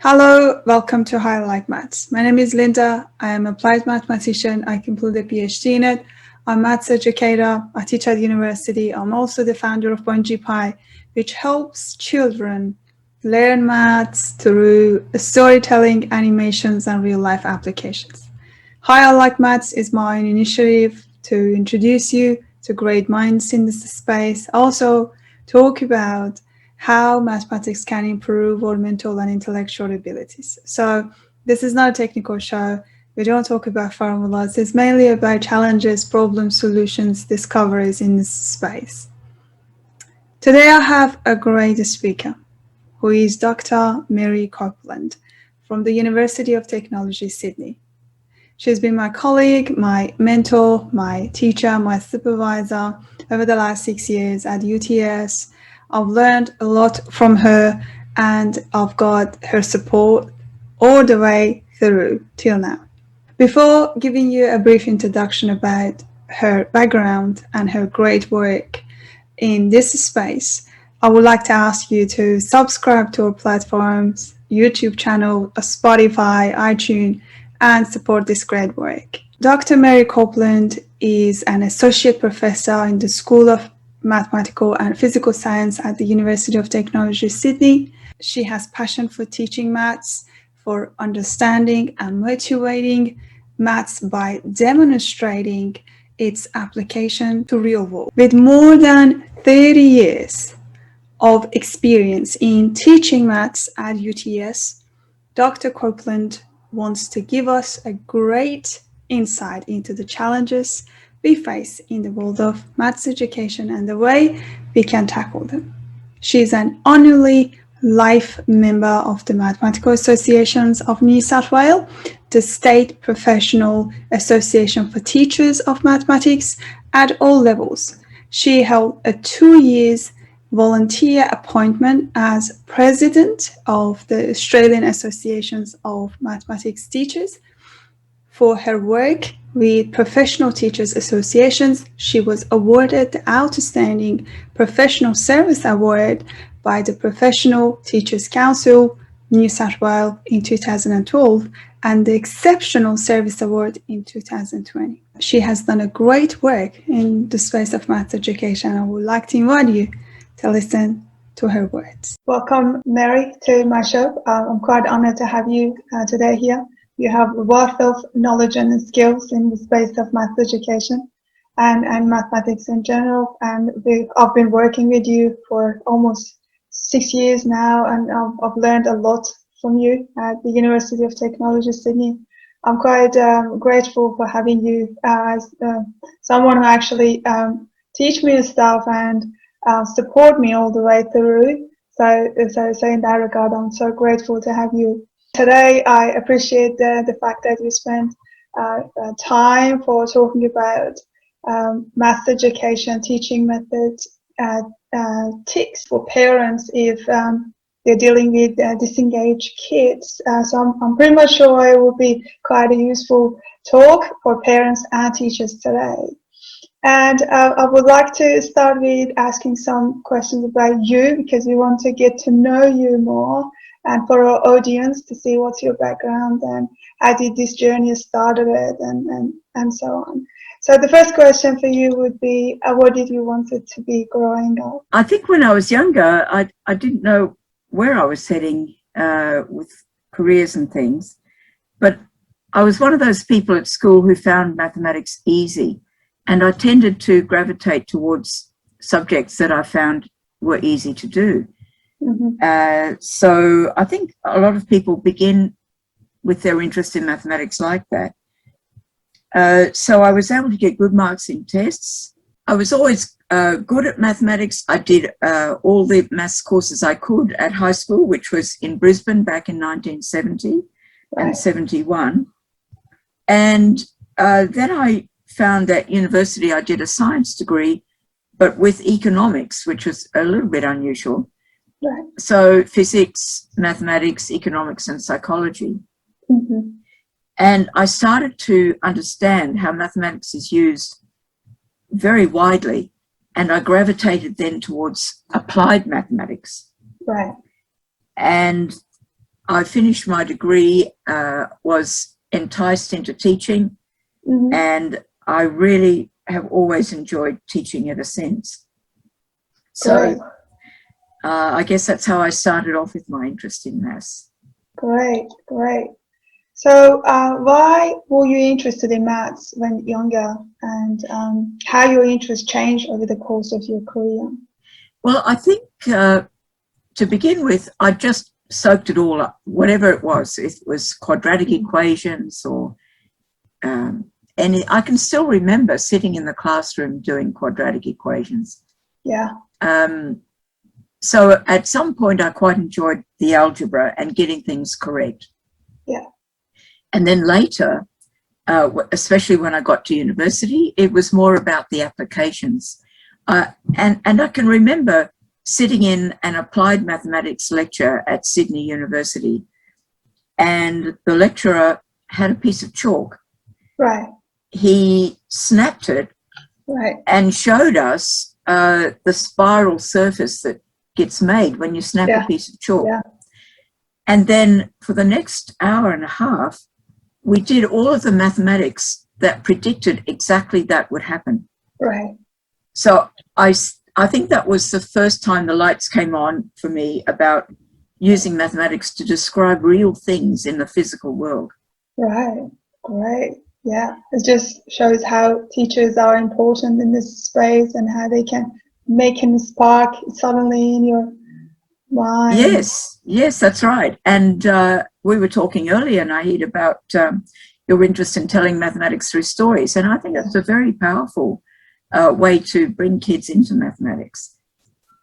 Hello, welcome to Highlight Maths. My name is Linda. I am an applied mathematician. I completed a PhD in it. I'm a maths educator. I teach at university. I'm also the founder of BungiePie, which helps children learn maths through storytelling, animations, and real-life applications. Highlight Maths is my initiative to introduce you to great minds in this space. Also, talk about how mathematics can improve our mental and intellectual abilities. So this is not a technical show. We don't talk about formulas. It's mainly about challenges, problems, solutions, discoveries in this space. Today I have a great speaker who is Dr. Mary Copeland from the University of Technology, Sydney. She's been my colleague, my mentor, my teacher, my supervisor over the last 6 years at UTS. I've learned a lot from her and I've got her support all the way through till now. Before giving you a brief introduction about her background and her great work in this space, I would like to ask you to subscribe to our platforms, YouTube channel, Spotify, iTunes, and support this great work. Dr. Mary Copeland is an associate professor in the School of Mathematical and Physical Science at the University of Technology, Sydney. She has passion for teaching maths, for understanding and motivating maths by demonstrating its application to real world. With more than 30 years of experience in teaching maths at UTS, Dr. Coupland wants to give us a great insight into the challenges we face in the world of maths education and the way we can tackle them. She is an honorary life member of the Mathematical Associations of New South Wales, the State Professional Association for Teachers of Mathematics at all levels. She held a 2-year volunteer appointment as president of the Australian Associations of Mathematics Teachers. For her work with professional teachers associations, she was awarded the Outstanding Professional Service Award by the Professional Teachers Council, New South Wales in 2012 and the Exceptional Service Award in 2020. She has done a great work in the space of maths education. I would like to invite you to listen to her words. Welcome, Mary, to my show. I'm quite honored to have you today here. You have a wealth of knowledge and skills in the space of maths education and mathematics in general. And I've been working with you for almost 6 years now, and I've learned a lot from you at the University of Technology, Sydney. I'm quite grateful for having you as someone who actually teach me the stuff and support me all the way through. So in that regard, I'm so grateful to have you. Today, I appreciate the fact that you spent time for talking about math education, teaching methods, tips for parents if they're dealing with disengaged kids. So I'm pretty much sure it will be quite a useful talk for parents and teachers today. And I would like to start with asking some questions about you because we want to get to know you more, and for our audience to see what's your background and how did this journey started it and so on. So the first question for you would be, what did you want it to be growing up? I think when I was younger, I didn't know where I was heading with careers and things, but I was one of those people at school who found mathematics easy, and I tended to gravitate towards subjects that I found were easy to do. Mm-hmm. So I think a lot of people begin with their interest in mathematics like that. So I was able to get good marks in tests. I was always good at mathematics. I did all the maths courses I could at high school, which was in Brisbane back in 1970 and 71. And then I found that university I did a science degree, but with economics, which was a little bit unusual. Right. So physics, mathematics, economics, and psychology. Mm-hmm. And I started to understand how mathematics is used very widely, and I gravitated then towards applied mathematics. Right. And I finished my degree, was enticed into teaching, and I really have always enjoyed teaching ever since. So I guess that's how I started off with my interest in maths. Great, great. So why were you interested in maths when younger, and how your interest changed over the course of your career? Well, I think to begin with, I just soaked it all up, whatever it was. It was quadratic equations or any. I can still remember sitting in the classroom doing quadratic equations. Yeah. So at some point, I quite enjoyed the algebra and getting things correct. Yeah. And then later, especially when I got to university, it was more about the applications. And I can remember sitting in an applied mathematics lecture at Sydney University, and the lecturer had a piece of chalk. Right. He snapped it and showed us the spiral surface that gets made when you snap a piece of chalk. Yeah. And then for the next hour and a half, we did all of the mathematics that predicted exactly that would happen. Right. So I think that was the first time the lights came on for me about using mathematics to describe real things in the physical world. Right. Great. Yeah. It just shows how teachers are important in this space and how they can make him spark suddenly in your mind. Yes, that's right. And we were talking earlier, Nahid, about your interest in telling mathematics through stories. And I think that's a very powerful way to bring kids into mathematics,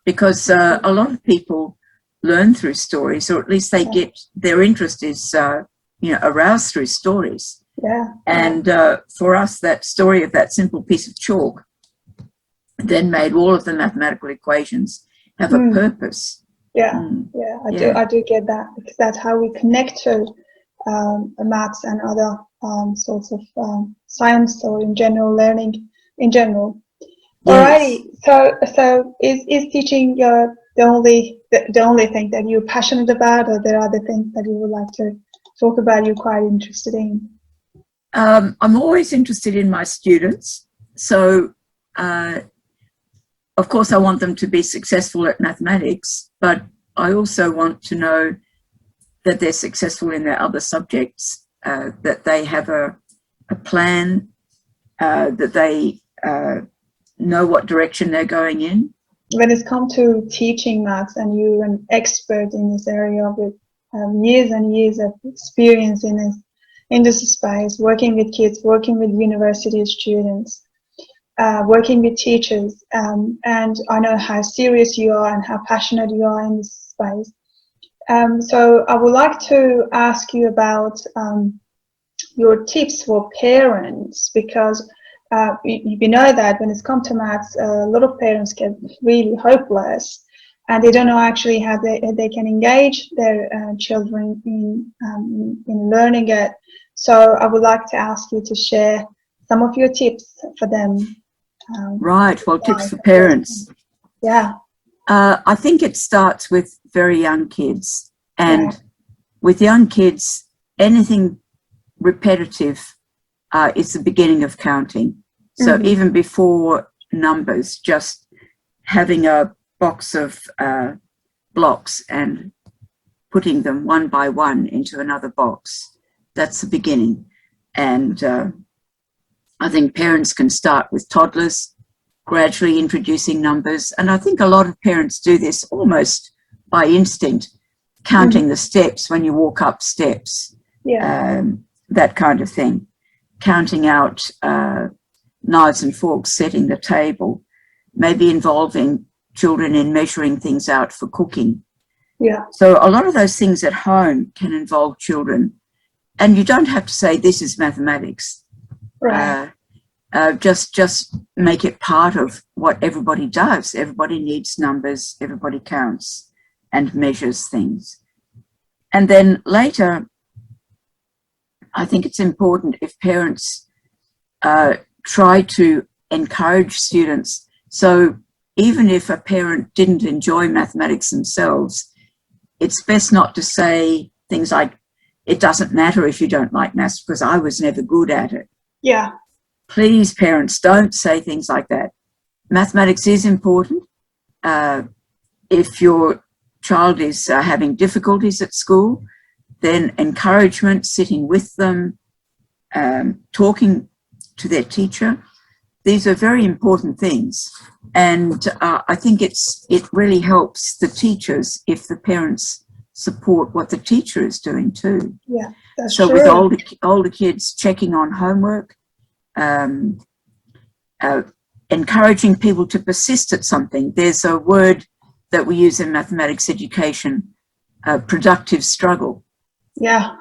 because a lot of people learn through stories, or at least they get their interest is aroused through stories. Yeah. And for us, that story of that simple piece of chalk then made all of the mathematical equations have a purpose. Yeah, I do get that, because that's how we connect to maths and other sorts of science, or in general learning in general. Yes. Alrighty, so is teaching the only thing that you're passionate about, or there are other things that you would like to talk about you're quite interested in? I'm always interested in my students. So, of course, I want them to be successful at mathematics, but I also want to know that they're successful in their other subjects, that they have a plan, that they know what direction they're going in. When it's come to teaching maths, and you're an expert in this area with years and years of experience in this space, working with kids, working with university students, working with teachers, and I know how serious you are and how passionate you are in this space. So I would like to ask you about your tips for parents, because you know that when it's come to maths, a lot of parents get really hopeless, and they don't know actually how they can engage their children in learning it. So I would like to ask you to share some of your tips for them. Right. Well, tips for parents. Yeah. I think it starts with very young kids, and with young kids, anything repetitive is the beginning of counting. So even before numbers, just having a box of blocks and putting them one by one into another box, that's the beginning. And I think parents can start with toddlers, gradually introducing numbers. And I think a lot of parents do this almost by instinct, counting the steps when you walk up steps, that kind of thing. Counting out knives and forks, setting the table, maybe involving children in measuring things out for cooking. Yeah. So a lot of those things at home can involve children. And you don't have to say this is mathematics. Right. Just make it part of what everybody does. Everybody needs numbers, everybody counts and measures things. And then later, I think it's important if parents try to encourage students. So even if a parent didn't enjoy mathematics themselves, it's best not to say, things like, it doesn't matter if you don't like maths because I was never good at it. Yeah. Please, parents, don't say things like that. Mathematics is important. If your child is having difficulties at school, then encouragement, sitting with them, talking to their teacher, these are very important things. And I think it really helps the teachers if the parents support what the teacher is doing too. Yeah, that's so true. With older kids checking on homework, encouraging people to persist at something. There's a word that we use in mathematics education, productive struggle. Yeah.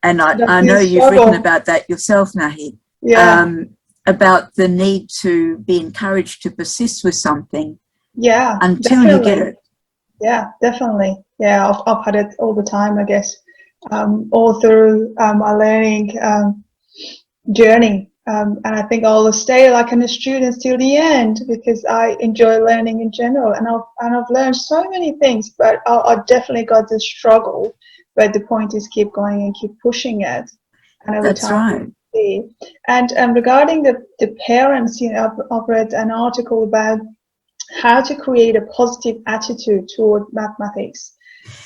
And I know you've written about that yourself, Nahi. Yeah. About the need to be encouraged to persist with something. Yeah. Until definitely. you get it. Yeah, definitely. Yeah, I've had it all the time, I guess, all through my learning journey. And I think I'll stay like in a student till the end because I enjoy learning in general, and I've learned so many things. But I definitely got this struggle. But the point is, keep going and keep pushing it. And every That's time right. see. And regarding the parents, I've read an article about how to create a positive attitude toward mathematics.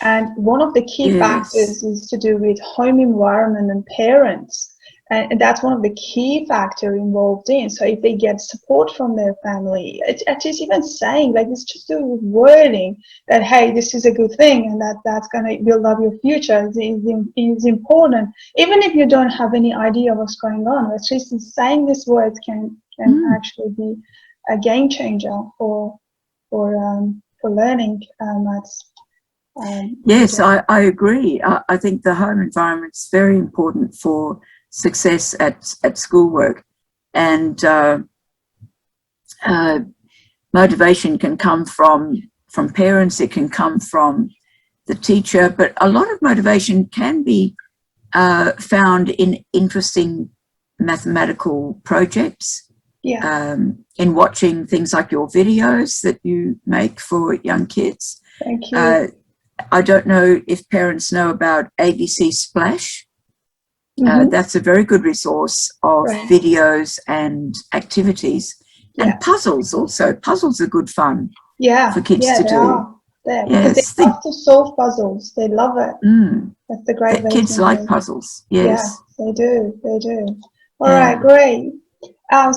And one of the key factors is to do with home environment and parents. And that's one of the key factors involved in. So if they get support from their family, it's just even saying, like, it's just a wording that, hey, this is a good thing and that's going to build up your future is important. Even if you don't have any idea what's going on, it's just saying these words can actually be a game changer for learning maths. Yes, I agree. I think the home environment is very important for success at schoolwork, and motivation can come from parents. It can come from the teacher, but a lot of motivation can be found in interesting mathematical projects. Yeah. In watching things like your videos that you make for young kids. Thank you. I don't know if parents know about ABC Splash. That's a very good resource of videos and activities and puzzles also. Puzzles are good fun for kids to do. Because they love to solve puzzles. They love it. That's the great way. Kids like puzzles. Yes. Yeah, they do. They do. All right, great.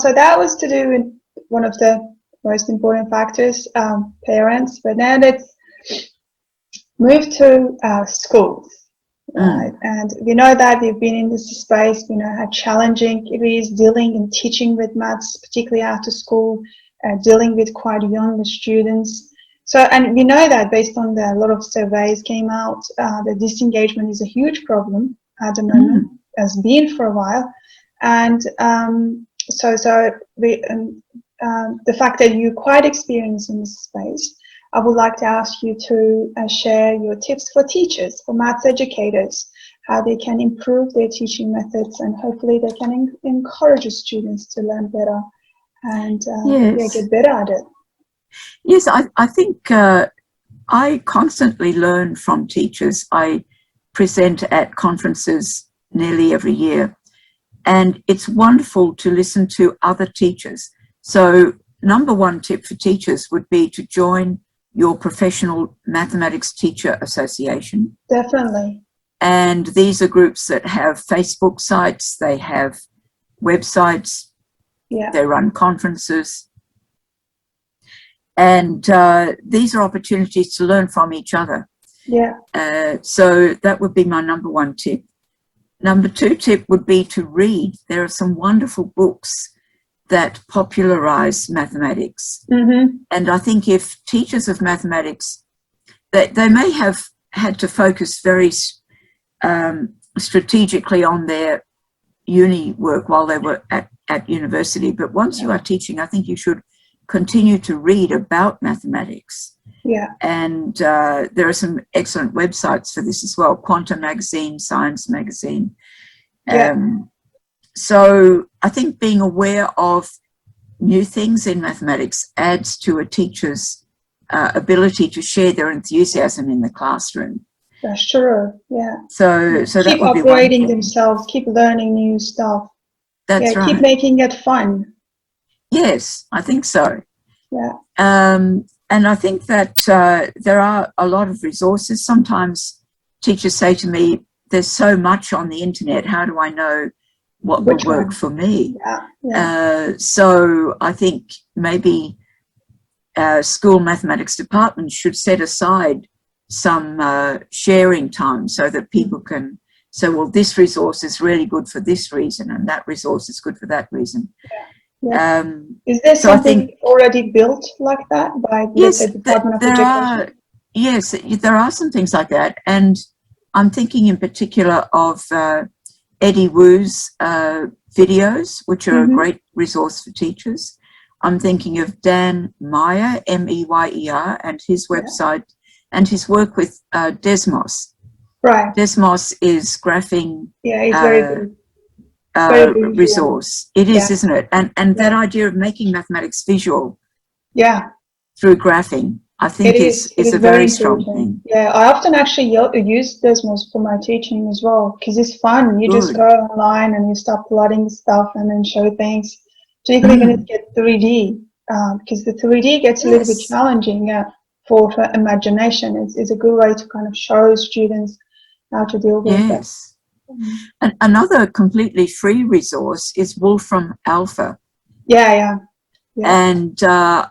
So that was to do with one of the most important factors, parents. But now let's move to schools, right? And we know that we've been in this space. We know how challenging it is dealing and teaching with maths, particularly after school, dealing with quite young students. So, and we know that based on a lot of surveys came out, the disengagement is a huge problem at the moment, has been for a while, and So the fact that you're quite experienced in this space, I would like to ask you to share your tips for teachers, for maths educators, how they can improve their teaching methods, and hopefully they can encourage students to learn better and get better at it. Yes, I think I constantly learn from teachers. I present at conferences nearly every year. And it's wonderful to listen to other teachers. So number one tip for teachers would be to join your professional mathematics teacher association. Definitely. And these are groups that have Facebook sites, they have websites, they run conferences. And these are opportunities to learn from each other. Yeah. So that would be my number one tip. Number two tip would be to read. There are some wonderful books that popularize mathematics. And I think if teachers of mathematics, they may have had to focus very strategically on their uni work while they were at university. But once you are teaching, I think you should continue to read about mathematics. Yeah. And there are some excellent websites for this as well. Quantum Magazine, Science Magazine. So I think being aware of new things in mathematics adds to a teacher's ability to share their enthusiasm in the classroom. That's true. Yeah. So that Keep would be one upgrading thing. themselves, keep learning new stuff. That's right. Keep making it fun. Yes, I think so. Yeah. And I think that there are a lot of resources. Sometimes teachers say to me, there's so much on the internet, how do I know what will work for me? So I think maybe school mathematics departments should set aside some sharing time so that people can say, well, this resource is really good for this reason and that resource is good for that reason. Is there something already built like that by, let's say, Department of Education? Yes, there are some things like that. And I'm thinking in particular of Eddie Wu's videos, which are a great resource for teachers. I'm thinking of Dan Meyer, Meyer, and his website and his work with Desmos. Right. Desmos is graphing. It's very good. Resource. It is, isn't it? And that idea of making mathematics visual through graphing, I think is a very strong thing. Yeah, I often actually use Desmos for my teaching as well because it's fun. You just go online and you start plotting stuff and then show things. Particularly when it gets 3D, because the 3D gets a little bit challenging for imagination. It's a good way to kind of show students how to deal with it. And another completely free resource is Wolfram Alpha. And I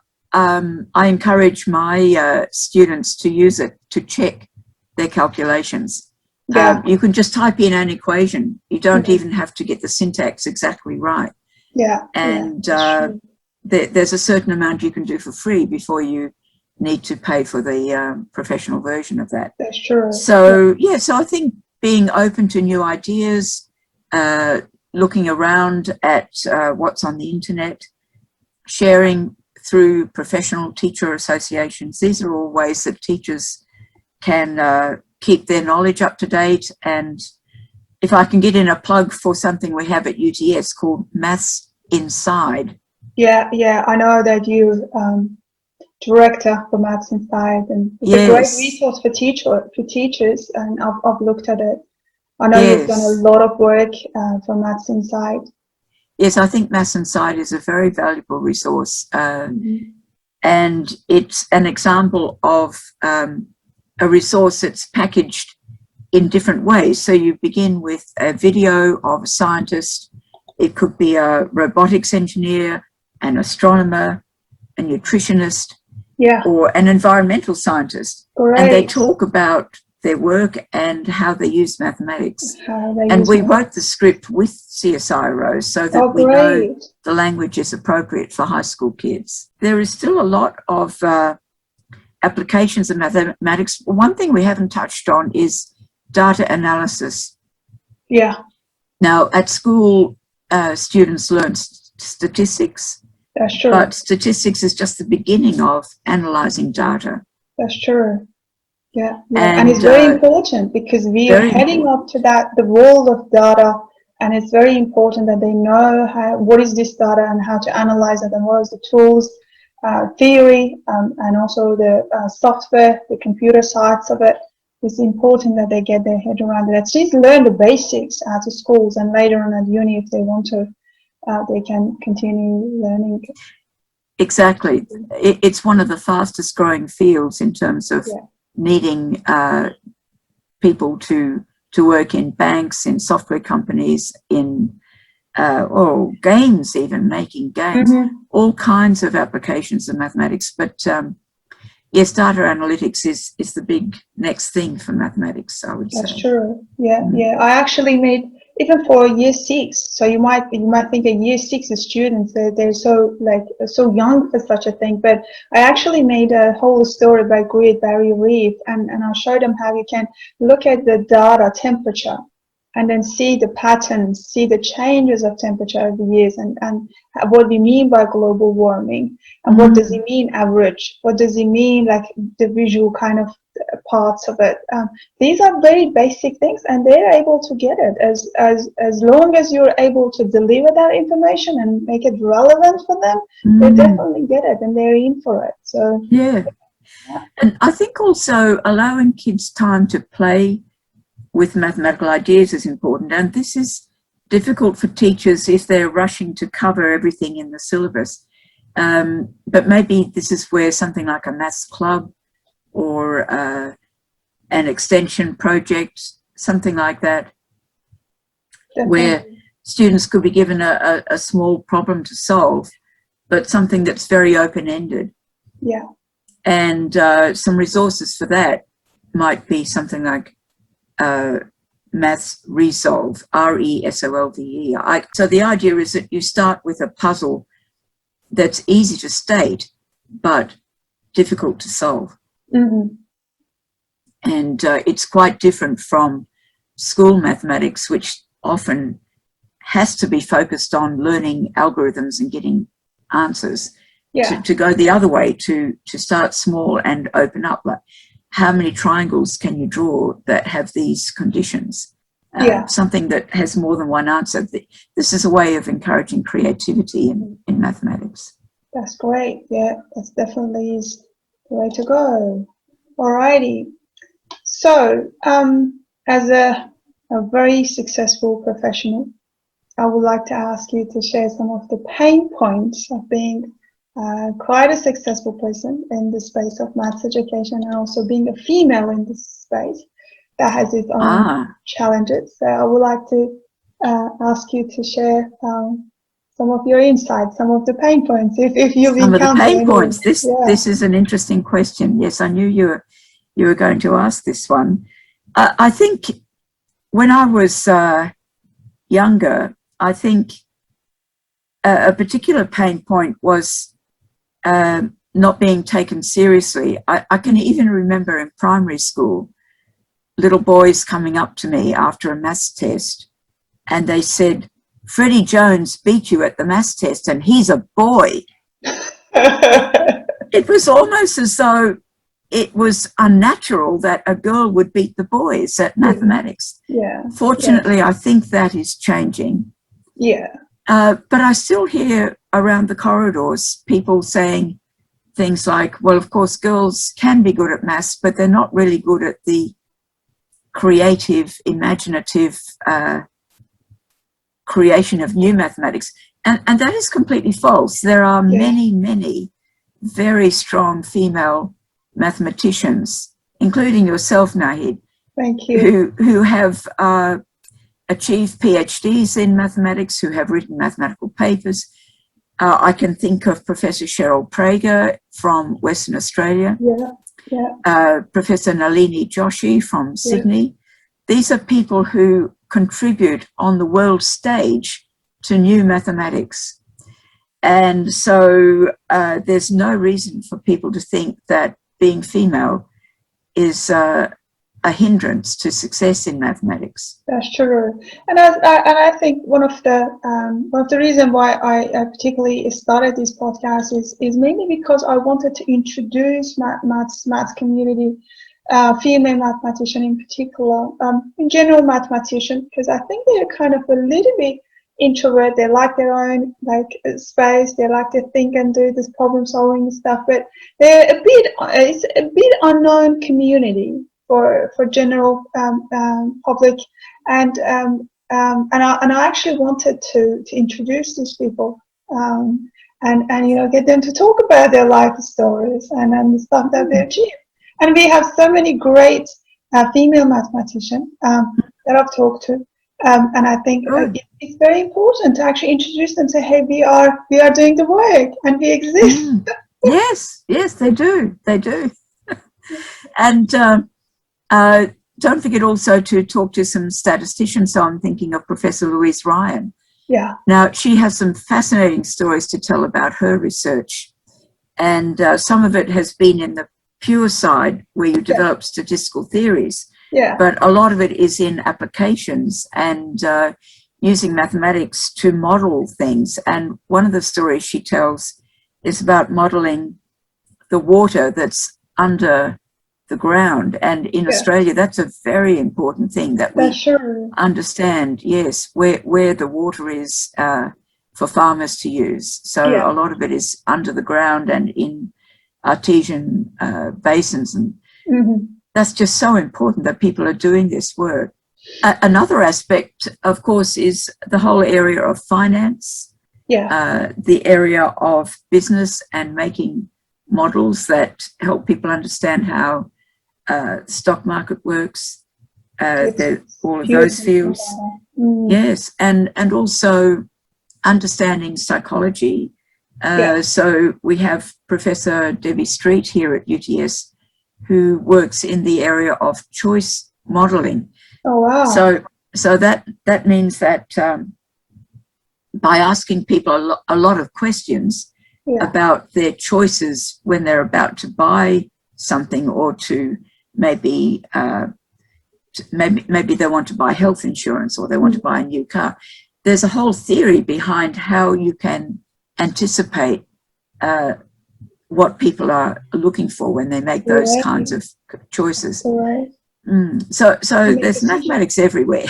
encourage my students to use it to check their calculations. You can just type in an equation. You don't even have to get the syntax exactly right. And there's a certain amount you can do for free before you need to pay for the professional version of that. That's true. So, so I think being open to new ideas, looking around at what's on the internet, sharing through professional teacher associations. These are all ways that teachers can keep their knowledge up to date. And if I can get in a plug for something we have at UTS called Maths Inside. I know that you director for Maths Inside, and it's a great resource for teachers, and I've looked at it. I know you've done a lot of work for Maths Inside. Yes, I think Maths Inside is a very valuable resource, and it's an example of a resource that's packaged in different ways. So you begin with a video of a scientist. It could be a robotics engineer, an astronomer, a nutritionist, or an environmental scientist. And they talk about their work and how they use mathematics. And we wrote the script with CSIRO so that we know the language is appropriate for high school kids. There is still a lot of applications of mathematics. One thing we haven't touched on is data analysis. Now, at school, students learn statistics. That's true. But statistics is just the beginning of analysing data. That's true. And it's very important because we are heading up to the world of data, and it's very important that they know what is this data and how to analyze it, and what is the tools, theory, and also the software, the computer sides of it. It's important that they get their head around it. At least learn the basics at the schools, and later on at uni, if they want to, they can continue learning. Exactly. It's one of the fastest growing fields in terms of needing people to work in banks, in software companies, in games, even making games, all kinds of applications of mathematics. But yes, data analytics is the big next thing for mathematics, I would say. That's true. I actually made, even for year 6, so you might think a year 6 students, they're so young for such a thing, but I actually made a whole story by Barry Reeve, and I showed them how you can look at the data temperature and then see the patterns, see the changes of temperature over the years, and what we mean by global warming, and what does it mean average, what does it mean like the visual kind of parts of it. These are very basic things, and they're able to get it as long as you're able to deliver that information and make it relevant for them. They definitely get it, and they're in for it. So And I think also allowing kids time to play with mathematical ideas is important. And this is difficult for teachers if they're rushing to cover everything in the syllabus. But maybe this is where something like a maths club or an extension project, something like that, where students could be given a small problem to solve, but something that's very open-ended. Yeah. And some resources for that might be something like Maths Resolve, RESOLVE. So the idea is that you start with a puzzle that's easy to state, but difficult to solve. Mm-hmm. And it's quite different from school mathematics, which often has to be focused on learning algorithms and getting answers. Yeah. To go the other way, to start small and open up. Like, how many triangles can you draw that have these conditions? Something that has more than one answer. This is a way of encouraging creativity in mathematics. That's great. Yeah, that's definitely is the way to go. Alrighty. So, as a very successful professional, I would like to ask you to share some of the pain points of being quite a successful person in the space of maths education, and also being a female in this space that has its own challenges. So I would like to ask you to share some of your insights, some of the pain points, if you've some of the pain any. points. This is an interesting question. Yes, I knew you were going to ask this one. I think when I was younger, I think a particular pain point was not being taken seriously. I can even remember in primary school, little boys coming up to me after a maths test, and they said, "Freddie Jones beat you at the maths test, and he's a boy." It was almost as though it was unnatural that a girl would beat the boys at mathematics. Yeah. Fortunately, I think that is changing. Yeah. But I still hear around the corridors people saying things like, well, of course, girls can be good at maths, but they're not really good at the creative, imaginative creation of new mathematics. And that is completely false. There are many, many very strong female mathematicians, including yourself, Nahid. Thank you. Who have achieved PhDs in mathematics, who have written mathematical papers. I can think of Professor Cheryl Prager from Western Australia. Professor Nalini Joshi from Sydney. These are people who contribute on the world stage to new mathematics. And so there's no reason for people to think that being female is a hindrance to success in mathematics. That's true, and I think one of the reasons why I particularly started this podcast is mainly because I wanted to introduce maths community, female mathematician in particular, in general mathematician, because I think they're kind of a little bit introvert. They like their own space. They like to think and do this problem solving stuff, but it's a bit unknown community for general public, and I actually wanted to introduce these people and get them to talk about their life stories and the stuff that they achieved. And we have so many great female mathematicians that I've talked to. And I think it's very important to actually introduce them. Say, hey, we are doing the work and we exist. Yes, they do. And don't forget also to talk to some statisticians. So I'm thinking of Professor Louise Ryan. Yeah. Now she has some fascinating stories to tell about her research, and some of it has been in the pure side where you develop statistical theories. Yeah. But a lot of it is in applications and using mathematics to model things. And one of the stories she tells is about modeling the water that's under the ground. And in Australia, that's a very important thing that we understand, where the water is for farmers to use. So a lot of it is under the ground and in artesian basins, and that's just so important that people are doing this work. Another aspect, of course, is the whole area of finance, the area of business and making models that help people understand how the stock market works, all of those fields. Yes, and also understanding psychology. So we have Professor Debbie Street here at UTS, who works in the area of choice modeling. Oh, wow. So that means that by asking people a lot of questions about their choices when they're about to buy something, or to maybe they want to buy health insurance, or they want to buy a new car. There's a whole theory behind how you can anticipate what people are looking for when they make those kinds of choices. So there's mathematics everywhere.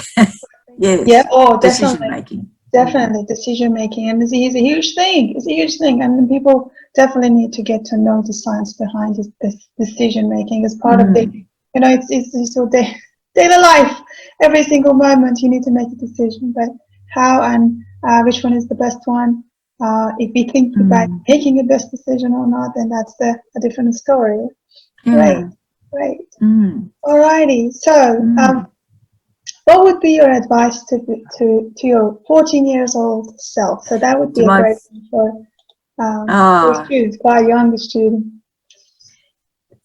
Yes. Yeah. Oh, decision making. Definitely decision making, and it's a huge thing. It's a huge thing, and people definitely need to get to know the science behind this decision making as part of the. It's your daily life. Every single moment you need to make a decision, but how and which one is the best one? If we think about making the best decision or not, then that's a different story. Great. Alrighty. So, what would be your advice to your 14 years old self? So that would be a great one for students, quite young student.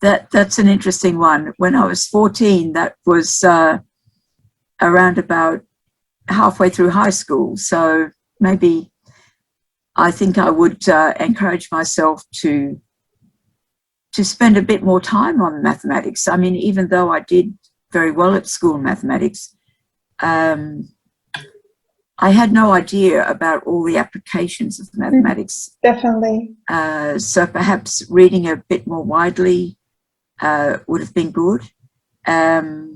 That's an interesting one. When I was 14, that was around about halfway through high school. So maybe I think I would encourage myself to spend a bit more time on mathematics. I mean, even though I did very well at school in mathematics, I had no idea about all the applications of mathematics. Definitely. So perhaps reading a bit more widely would have been good. I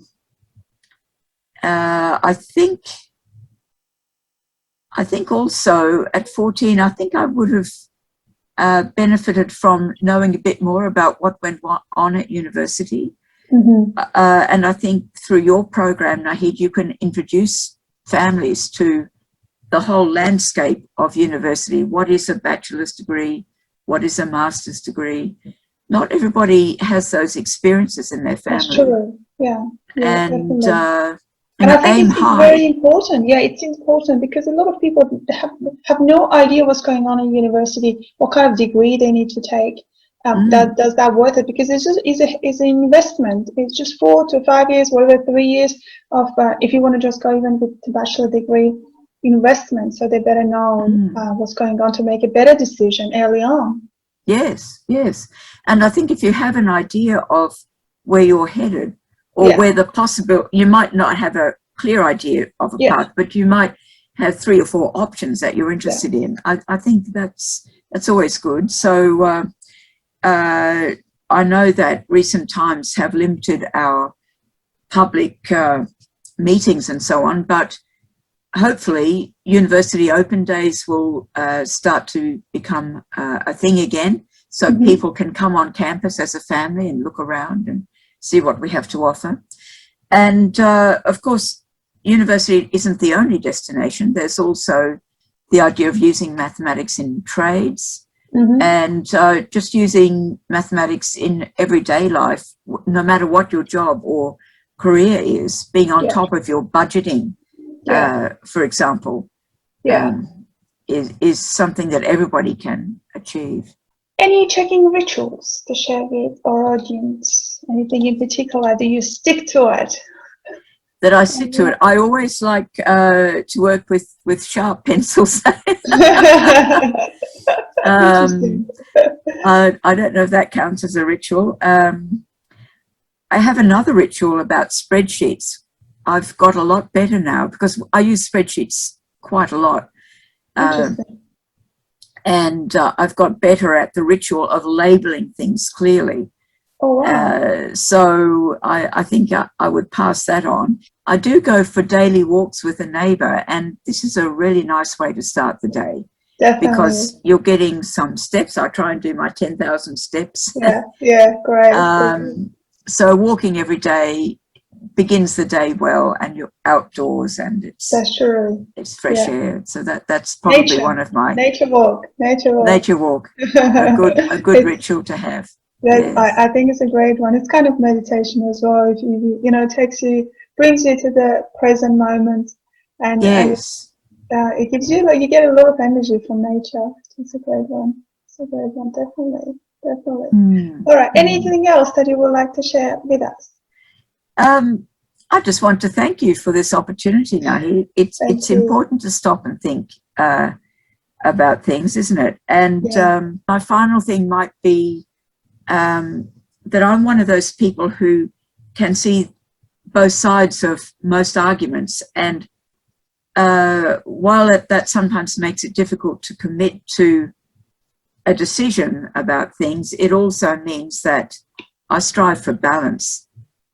think also at 14, I think I would have benefited from knowing a bit more about what went on at university. And I think through your program, Nahid, you can introduce families to the whole landscape of university. What is a bachelor's degree? What is a master's degree? Not everybody has those experiences in their family. That's true. Yeah. And I think it's very important. Yeah, it's important because a lot of people have no idea what's going on in university, what kind of degree they need to take. Does that worth it? Because it's an investment. It's just 4 to 5 years, whatever, 3 years of if you want to just go even with the bachelor degree, investment. So they better know what's going on to make a better decision early on. Yes. And I think if you have an idea of where you're headed, or where the possible, you might not have a clear idea of a path, but you might have 3 or 4 options that you're interested in. I think that's always good. So I know that recent times have limited our public meetings and so on, but hopefully university open days will start to become a thing again, so people can come on campus as a family and look around and see what we have to offer. And of course, university isn't the only destination. There's also the idea of using mathematics in trades, and just using mathematics in everyday life, no matter what your job or career is, being on top of your budgeting, for example, is something that everybody can achieve. Any checking rituals to share with our audience? Anything in particular? Do you stick to it? That I stick to it. I always like to work with sharp pencils. I don't know if that counts as a ritual. I have another ritual about spreadsheets. I've got a lot better now because I use spreadsheets quite a lot. And I've got better at the ritual of labeling things clearly. Oh, wow. So I think I would pass that on. I do go for daily walks with a neighbour, and this is a really nice way to start the day. Definitely. because you're getting some steps. I try and do my 10,000 steps. Yeah, great. So walking every day begins the day well, and you're outdoors, and That's true. it's fresh air. So that's probably one of my nature walk. a good ritual to have. Yes. I think it's a great one. It's kind of meditation as well. If it brings you to the present moment, and yes, it gives you you get a lot of energy from nature. It's a great one. Definitely. All right. Anything else that you would like to share with us? I just want to thank you for this opportunity, Nahi. It's important to stop and think about things, isn't it? And my final thing might be that I'm one of those people who can see both sides of most arguments, and while that sometimes makes it difficult to commit to a decision about things, it also means that I strive for balance.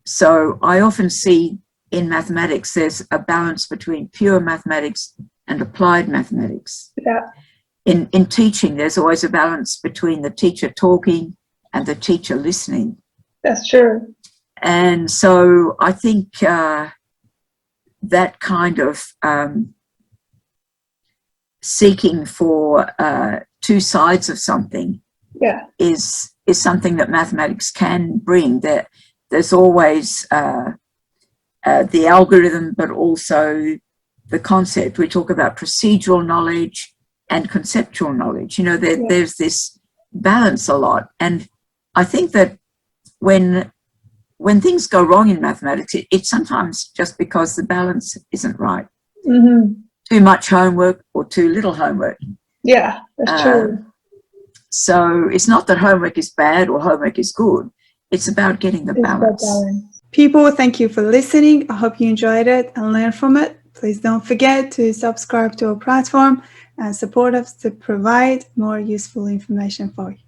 So I often see in mathematics there's a balance between pure mathematics and applied mathematics. Yeah. In teaching, there's always a balance between the teacher talking and the teacher listening. That's true. And so I think that kind of seeking for two sides of something is something that mathematics can bring. There's always the algorithm, but also the concept. We talk about procedural knowledge and conceptual knowledge. There's this balance a lot. And I think that when things go wrong in mathematics, it's sometimes just because the balance isn't right. Mm-hmm. Too much homework or too little homework. Yeah, that's true. So it's not that homework is bad or homework is good. It's about getting the balance. People, thank you for listening. I hope you enjoyed it and learned from it. Please don't forget to subscribe to our platform and support us to provide more useful information for you.